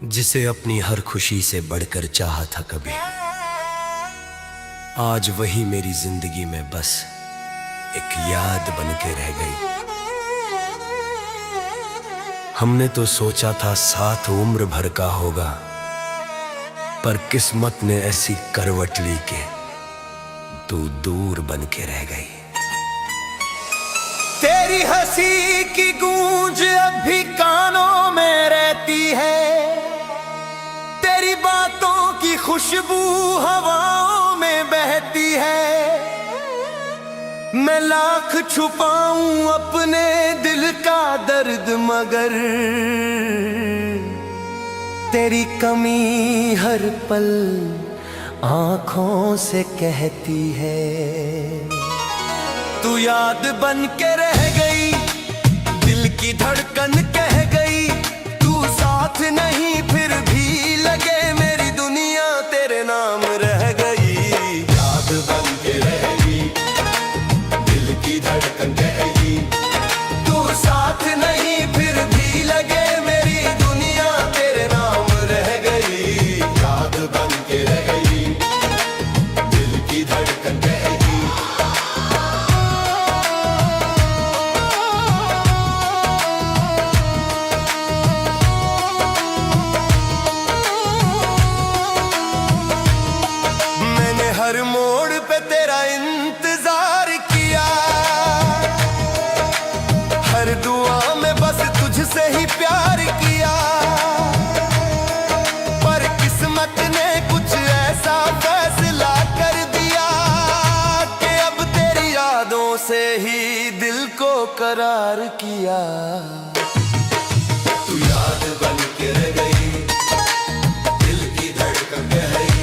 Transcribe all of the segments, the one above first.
जिसे अपनी हर खुशी से बढ़कर चाहा था कभी, आज वही मेरी जिंदगी में बस एक याद बन के रह गई। हमने तो सोचा था साथ उम्र भर का होगा, पर किस्मत ने ऐसी करवट ली के तू दूर बन के रह गई। तेरी हंसी की गूंज अब भी कानों में रहती है, तेरी बातों की खुशबू हवाओं में बहती है। मैं लाख छुपाऊं अपने दिल का दर्द, मगर तेरी कमी हर पल आंखों से कहती है। तू याद बन के रह गई, दिल की धड़कन कह गई, तू साथ नहीं फिर भी लगे मेरी दुनिया तेरे नाम रह गई। याद बन के रह गई, दिल की धड़कन कह गई, तू साथ नहीं फिर भी लगे मेरी दुनिया तेरे नाम रह गई। याद बन के रह गई, दिल की धड़कन कह गई। हर मोड़ पे तेरा इंतजार किया, हर दुआ में बस तुझसे ही प्यार किया, पर किस्मत ने कुछ ऐसा फैसला कर दिया कि अब तेरी यादों से ही दिल को करार किया। तू याद बन के रह गई, दिल की धड़कन कह गई,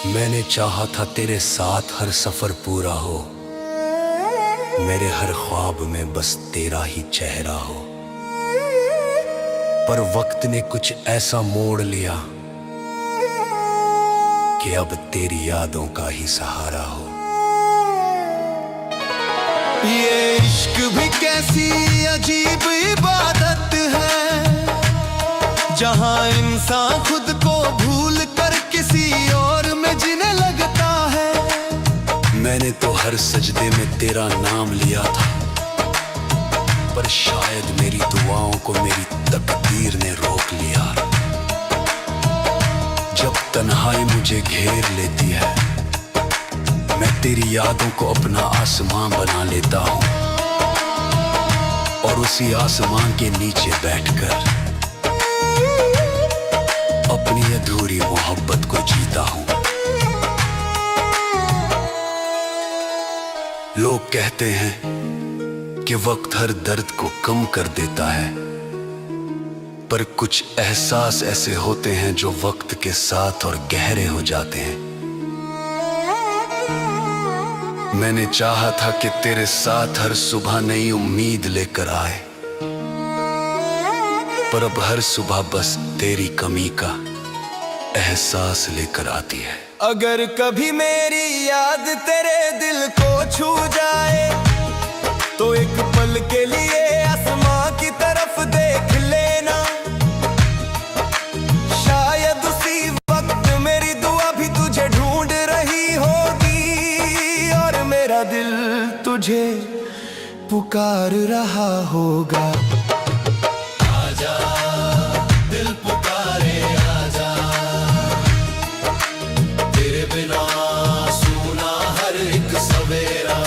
मैंने चाहा था तेरे साथ हर सफर पूरा हो, मेरे हर ख्वाब में बस तेरा ही चेहरा हो, पर वक्त ने कुछ ऐसा मोड़ लिया कि अब तेरी यादों का ही सहारा हो। ये इश्क भी कैसी अजीब इबादत है, जहां इंसान खुद को भूल कर किसी और में जीने लगता है। मैंने तो हर सजदे में तेरा नाम लिया था, पर शायद मेरी दुआओं को मेरी तकदीर ने रोक लिया। जब तन्हाई मुझे घेर लेती है, मैं तेरी यादों को अपना आसमां बना लेता हूँ, और उसी आसमां के नीचे बैठकर अपनी अधूरी मोहब्बत को जीता हूँ। लोग कहते हैं कि वक्त हर दर्द को कम कर देता है, पर कुछ एहसास ऐसे होते हैं जो वक्त के साथ और गहरे हो जाते हैं। मैंने चाहा था कि तेरे साथ हर सुबह नई उम्मीद लेकर आए, पर अब हर सुबह बस तेरी कमी का एहसास लेकर आती है। अगर कभी मेरी याद तेरे दिल को छू जाए, तो एक पल के लिए आसमां की तरफ देख लेना। शायद उसी वक्त मेरी दुआ भी तुझे ढूंढ रही होगी, और मेरा दिल तुझे पुकार रहा होगा। आजा दिल पुकारे, आजा तेरे बिना सूना हर एक सवेरा।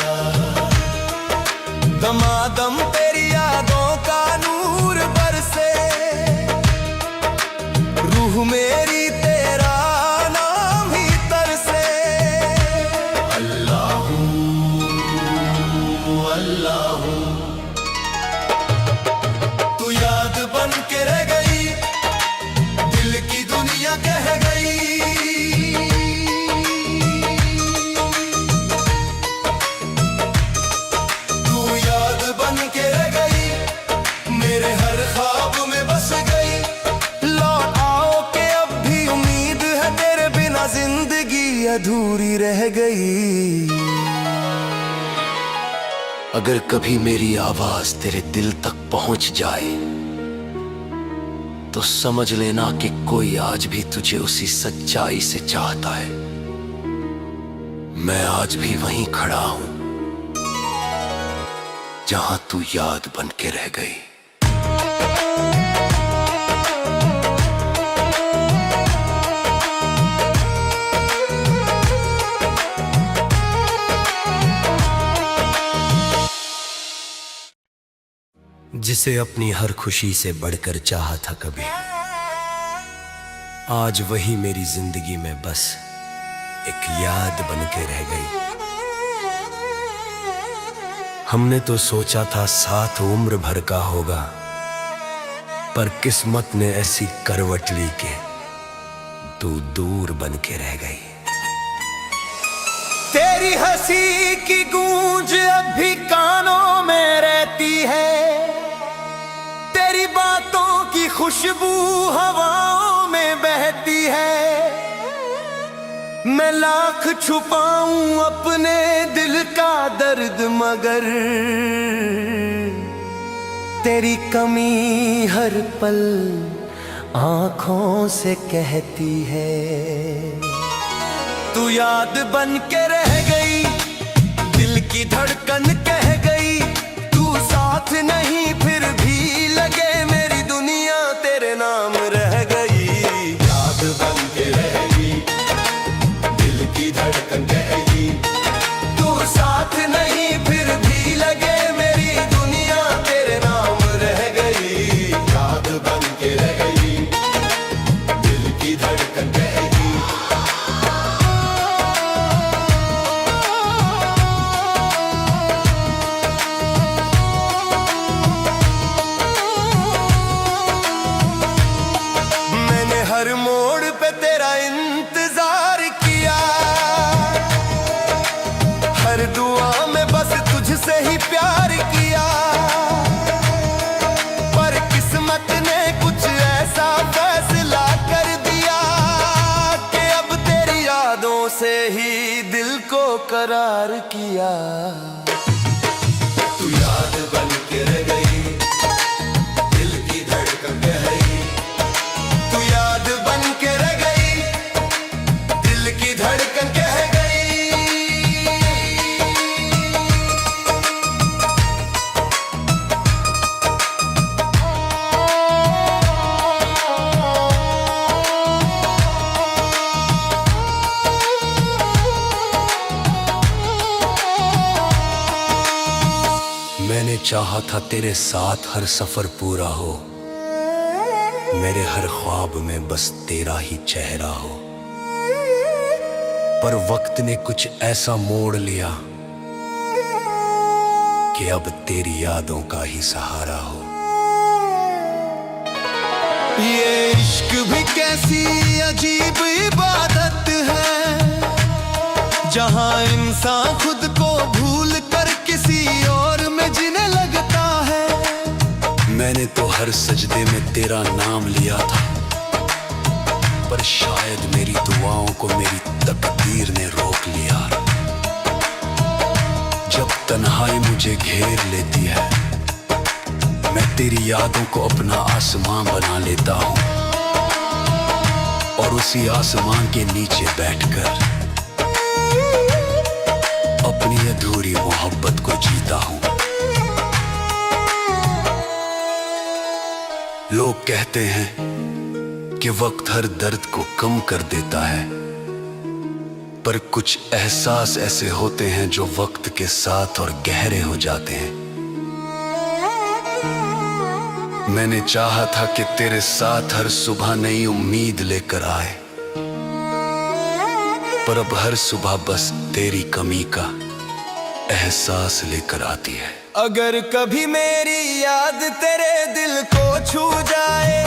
दमादम तेरी यादों का नूर बरसे, रूह मेरी तेरा नाम ही तरसे। अल्लाहू अल्लाहू अधूरी रह गई। अगर कभी मेरी आवाज तेरे दिल तक पहुंच जाए तो समझ लेना कि कोई आज भी तुझे उसी सच्चाई से चाहता है। मैं आज भी वहीं खड़ा हूं जहां तू याद बन के रह गई। जिसे अपनी हर खुशी से बढ़कर चाहा था कभी, आज वही मेरी जिंदगी में बस एक याद बन के रह गई। हमने तो सोचा था साथ उम्र भर का होगा, पर किस्मत ने ऐसी करवट ली के तू दूर बन के रह गई। तेरी हंसी की गूंज अब भी कानों में रहती है, तेरी बातों की खुशबू हवाओं में बहती है। मैं लाख छुपाऊं अपने दिल का दर्द, मगर तेरी कमी हर पल आंखों से कहती है। तू याद बन के रह गई, दिल की धड़कन कह गई, तू साथ नहीं फिर भी लगे मेरी दुनिया तेरे नाम रह गई। याद बन के रह गई, दिल की धड़कन कह गई, तू साथ नहीं फिर भी लगे मेरी दुनिया तेरे नाम रह गई। याद बन के रह गई, दिल की धड़कन कह गई। हर मोड़ पे तेरा इंतजार किया, हर दुआ में बस तुझसे ही प्यार किया, पर किस्मत ने कुछ ऐसा फैसला कर दिया कि अब तेरी यादों से ही दिल को करार किया। तू याद बन के रह गई, दिल की धड़कन कह गई, तू याद बन के रह गई, दिल की धड़कन कह गई। मैंने चाहा था तेरे साथ हर सफर पूरा हो, मेरे हर ख्वाब में बस तेरा ही चेहरा हो, पर वक्त ने कुछ ऐसा मोड़ लिया कि अब तेरी यादों का ही सहारा हो। ये इश्क भी कैसी अजीब इबादत है, जहां इंसान खुद को भूल कर किसी और में जीने लगता है। मैंने तो हर सजदे में तेरा नाम लिया था, पर शायद मेरी दुआओं को मेरी तकदीर ने रोक लिया। जब तन्हाई मुझे घेर लेती है, मैं तेरी यादों को अपना आसमां बना लेता हूँ, और उसी आसमां के नीचे बैठकर अपनी अधूरी मोहब्बत को जीता हूँ। लोग कहते हैं कि वक्त हर दर्द को कम कर देता है, पर कुछ एहसास ऐसे होते हैं जो वक्त के साथ और गहरे हो जाते हैं। मैंने चाहा था कि तेरे साथ हर सुबह नई उम्मीद लेकर आए, पर अब हर सुबह बस तेरी कमी का एहसास लेकर आती है। अगर कभी मेरी याद तेरे दिल को छू जाए,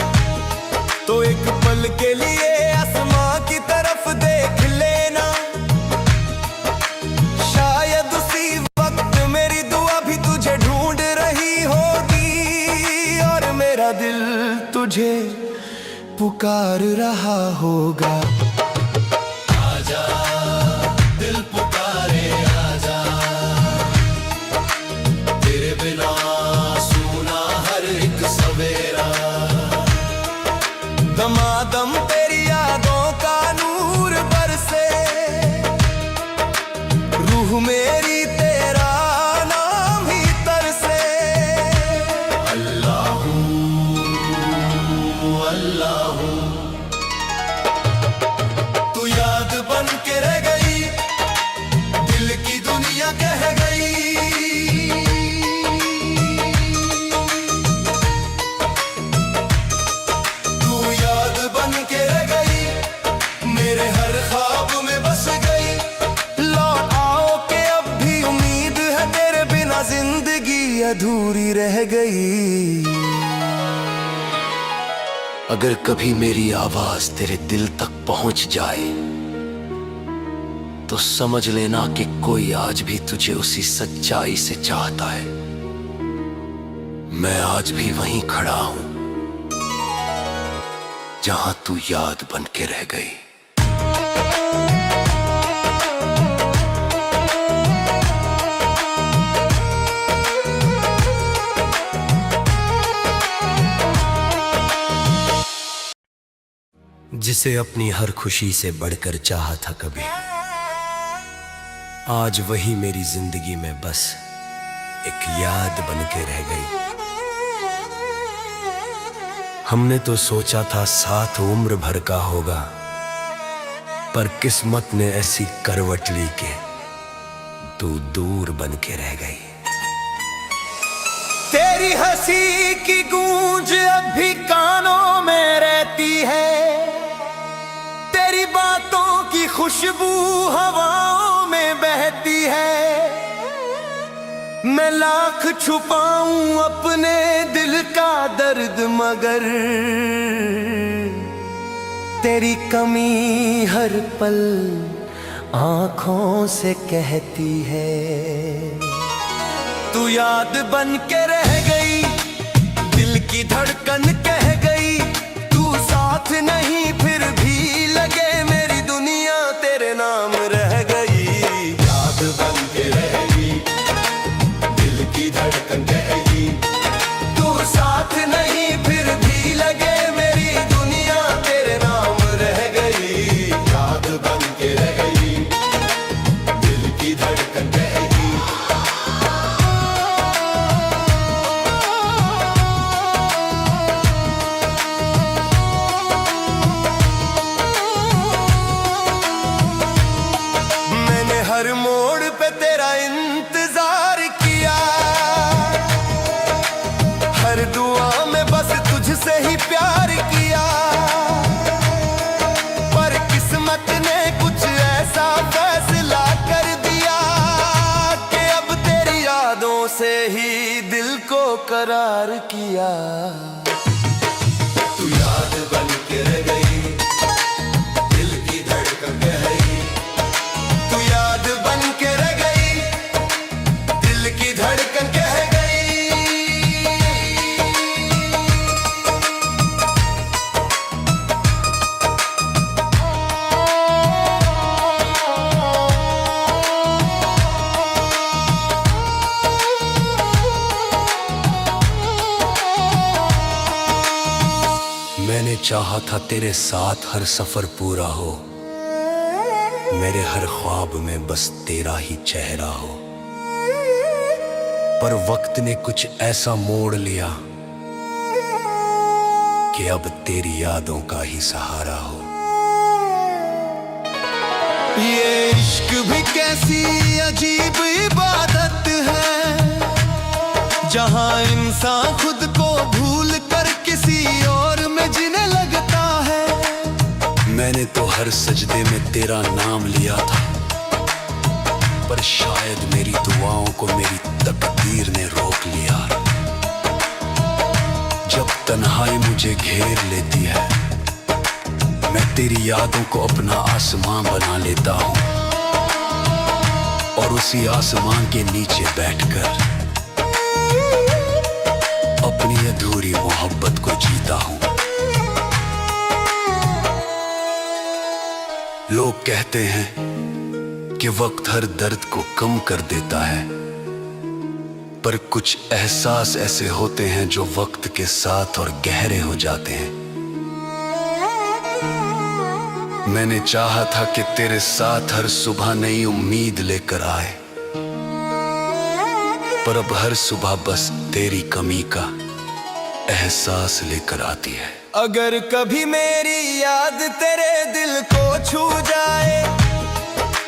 तो एक पल के लिए आसमां की तरफ देख लेना। शायद उसी वक्त मेरी दुआ भी तुझे ढूंढ रही होगी, और मेरा दिल तुझे पुकार रहा होगा। आजा रूह मेरी तेरा नाम ही तरसे। अल्लाह अल्लाह तू याद बन के रह गई, दिल की दुनिया कह गई। तू याद बन के रह गई, मेरे हर ख्वाब में बस गई। लौट आओ के अब भी उम्मीद है, तेरे बिना जिंदगी अधूरी रह गई। अगर कभी मेरी आवाज तेरे दिल तक पहुंच जाए तो समझ लेना कि कोई आज भी तुझे उसी सच्चाई से चाहता है। मैं आज भी वहीं खड़ा हूं जहां तू याद बन के रह गई। जिसे अपनी हर खुशी से बढ़कर चाहा था कभी, आज वही मेरी जिंदगी में बस एक याद बन के रह गई। हमने तो सोचा था साथ उम्र भर का होगा, पर किस्मत ने ऐसी करवट ली के तू दूर बन के रह गई। तेरी हंसी की गूंज अब भी कानों में रहती है, तेरी बातों की खुशबू हवाओं में बहती है। मैं लाख छुपाऊं अपने दिल का दर्द, मगर तेरी कमी हर पल आंखों से कहती है। तू याद बन के रह गई, दिल की धड़कन कह गई। तू साथ नहीं फिर भी लगे मेरी दुनिया तेरे नाम रह गई। याद बन के रह गई, दिल की धड़कन कह गई। तू साथ नहीं फिर भी लगे मेरी दुनिया तेरे नाम रह गई। याद बन के रह गई, दिल की धड़कन कह गई। हर मोड़ पे तेरा इंतजार किया, हर दुआ में बस तुझसे ही प्यार किया। पर किस्मत ने कुछ ऐसा फैसला कर दिया कि अब तेरी यादों से ही दिल को करार किया। तू याद बन के रह गई, दिल की धड़कन कह गई। तू याद बन के रह गई, दिल की धड़कन कह गई। मैंने चाहा था तेरे साथ हर सफर पूरा हो, मेरे हर ख्वाब में बस तेरा ही चेहरा हो। पर वक्त ने कुछ ऐसा मोड़ लिया कि अब तेरी यादों का ही सहारा हो। ये इश्क भी कैसी अजीब इबादत है, जहां इंसान खुद को भूल कर किसी और में जीने लगता है। मैंने तो हर सजदे में तेरा नाम लिया था, पर शायद मेरी दुआओं को मेरी तकदीर ने रोक लिया। जब तन्हाई मुझे घेर लेती है, मैं तेरी यादों को अपना आसमां बना लेता हूं और उसी आसमां के नीचे बैठकर अपनी अधूरी मोहब्बत को जीता हूं। लोग कहते हैं कि वक्त हर दर्द को कम कर देता है, पर कुछ एहसास ऐसे होते हैं जो वक्त के साथ और गहरे हो जाते हैं। मैंने चाहा था कि तेरे साथ हर सुबह नई उम्मीद लेकर आए, पर अब हर सुबह बस तेरी कमी का एहसास लेकर आती है। अगर कभी मेरी याद तेरे दिल को छू जाए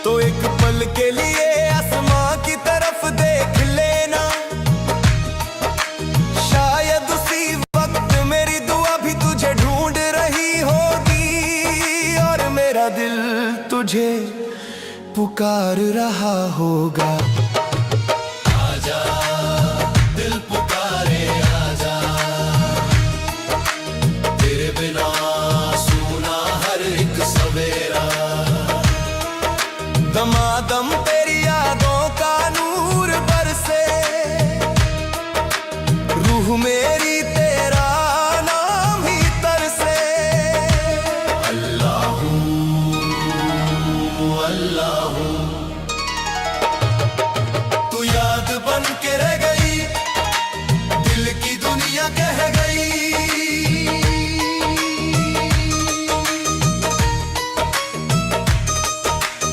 तो एक पल के लिए आसमां की तरफ देख लेना। शायद उसी वक्त मेरी दुआ भी तुझे ढूंढ रही होगी और मेरा दिल तुझे पुकार रहा होगा। आजा दिल पुकारे आजा, तेरे बिना सूना हर एक सवेरा। दमादम तेरी यादों का नूर बरसे, रूह मेरी तेरा नाम ही तरसे। अल्लाहू अल्लाहू, तू याद बन के रह गई, दिल की दुनिया कह गई।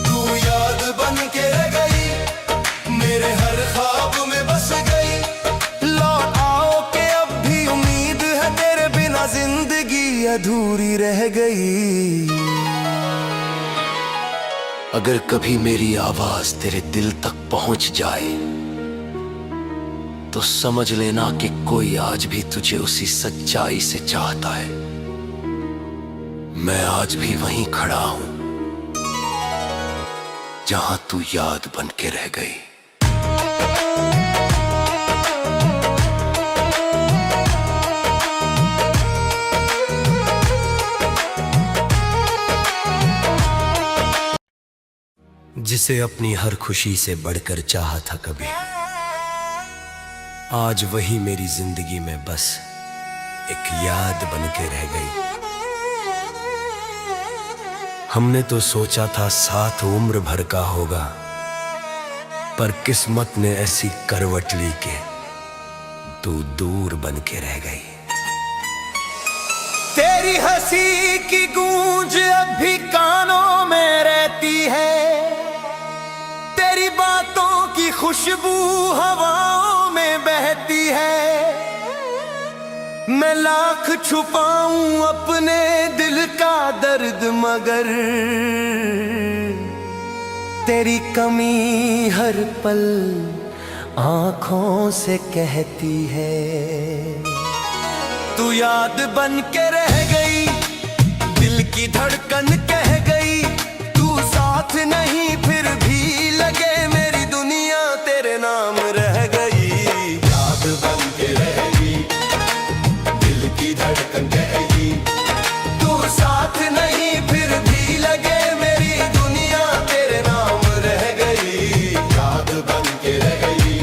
तू याद बन के रह गई, मेरे हर ख्वाब में बस गई। लौट आओ के अब भी उम्मीद है, तेरे बिना जिंदगी अधूरी रह गई। अगर कभी मेरी आवाज तेरे दिल तक पहुंच जाए तो समझ लेना कि कोई आज भी तुझे उसी सच्चाई से चाहता है। मैं आज भी वहीं खड़ा हूं जहां तू याद बन के रह गई। जिसे अपनी हर खुशी से बढ़कर चाहा था कभी, आज वही मेरी जिंदगी में बस एक याद बन के रह गई। हमने तो सोचा था साथ उम्र भर का होगा, पर किस्मत ने ऐसी करवट ली के तू दूर बन के रह गई। तेरी हंसी की गूंज अब भी कानों में रहती है, तेरी बातों की खुशबू हवाओं में बहती है। मैं लाख छुपाऊं अपने दिल का दर्द, मगर तेरी कमी हर पल आंखों से कहती है। तू याद बन के रह गई, दिल की धड़कन कह गई। तू साथ नहीं फिर भी लगे मेरी दुनिया तेरे नाम रह गई। याद बन के रह गई, दिल की धड़कन कह गई। तू साथ नहीं फिर भी लगे मेरी दुनिया तेरे नाम रह गई। याद बन के रह गई,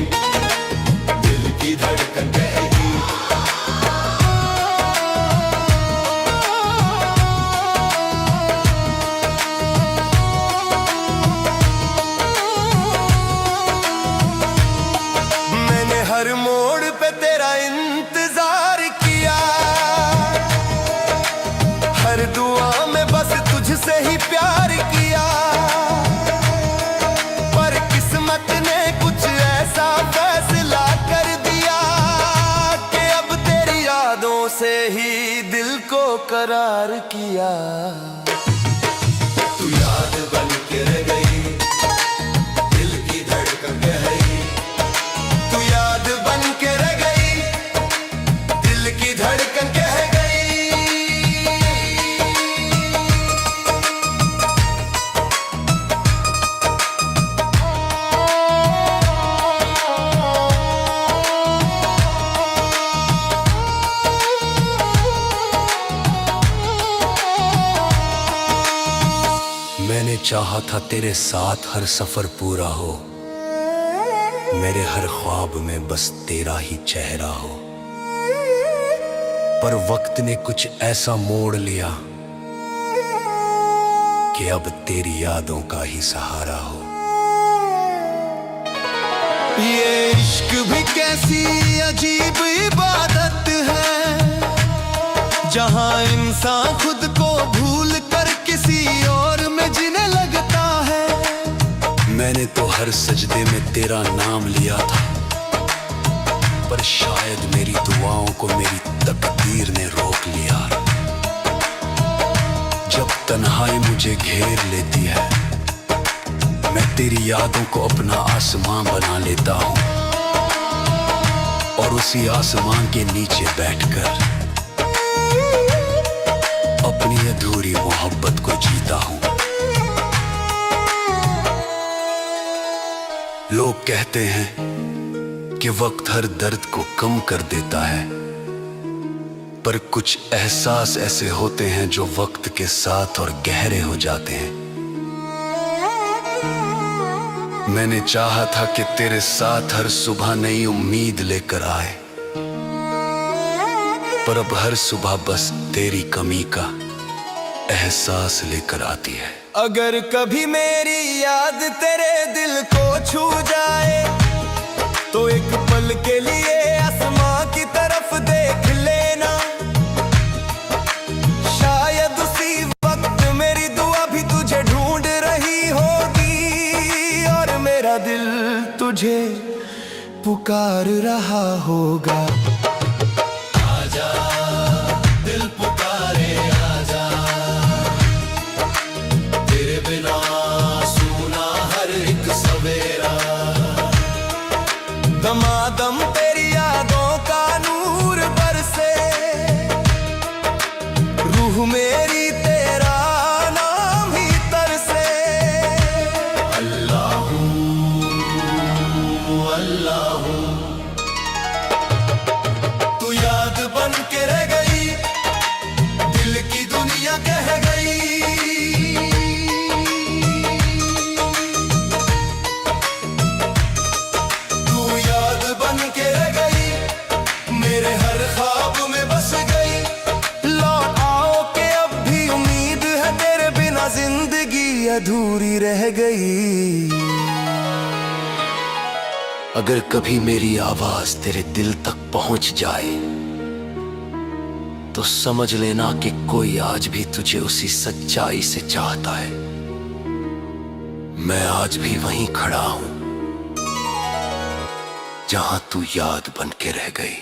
दिल की धड़कन कह गई। हर मोड़ पे तेरा इंतजार किया, हर दुआ में बस तुझसे ही प्यार किया। पर किस्मत ने कुछ ऐसा फैसला कर दिया कि अब तेरी यादों से ही दिल को करार किया। तू याद बन के रह गई, दिल की धड़कन कह गई। तू याद बन के रह गई, दिल की धड़कन कह गई। मैंने चाहा था तेरे साथ हर सफर पूरा हो, मेरे हर ख्वाब में बस तेरा ही चेहरा हो। पर वक्त ने कुछ ऐसा मोड़ लिया कि अब तेरी यादों का ही सहारा हो। ये इश्क भी कैसी अजीब इबादत है, जहां इंसान खुद को भूल कर किसी और में जीने लगता है। मैंने तो हर सजदे में तेरा नाम लिया था, पर शायद मेरी दुआओं को मेरी तकदीर ने रोक लिया। जब तन्हाई मुझे घेर लेती है, मैं तेरी यादों को अपना आसमां बना लेता हूँ और उसी आसमां के नीचे बैठकर अपनी अधूरी मोहब्बत को जीता हूँ। लोग कहते हैं कि वक्त हर दर्द को कम कर देता है, पर कुछ एहसास ऐसे होते हैं जो वक्त के साथ और गहरे हो जाते हैं। मैंने चाहा था कि तेरे साथ हर सुबह नई उम्मीद लेकर आए, पर अब हर सुबह बस तेरी कमी का एहसास लेकर आती है। अगर कभी मेरी याद तेरे दिल को छू जाए तो एक पल के लिए आसमां की तरफ देख लेना। शायद उसी वक्त मेरी दुआ भी तुझे ढूंढ रही होगी और मेरा दिल तुझे पुकार रहा होगा। आजा दिल पुकारे आजा, तेरे बिना सुना हर एक सवेरा। दमादम तेरी यादों का नूर बरसे, रूह मेरी तेरा नाम ही तरसे। अल्लाह अल्लाह तू याद बन के रह गई, दिल की दुनिया कह गई। तू याद बन के रह गई, मेरे हर ख्वाब में बस गई। लौट आओ के अब भी उम्मीद है, तेरे बिना जिंदगी अधूरी रह गई। अगर कभी मेरी आवाज तेरे दिल तक पहुंच जाए तो समझ लेना कि कोई आज भी तुझे उसी सच्चाई से चाहता है। मैं आज भी वहीं खड़ा हूं जहां तू याद बन के रह गई।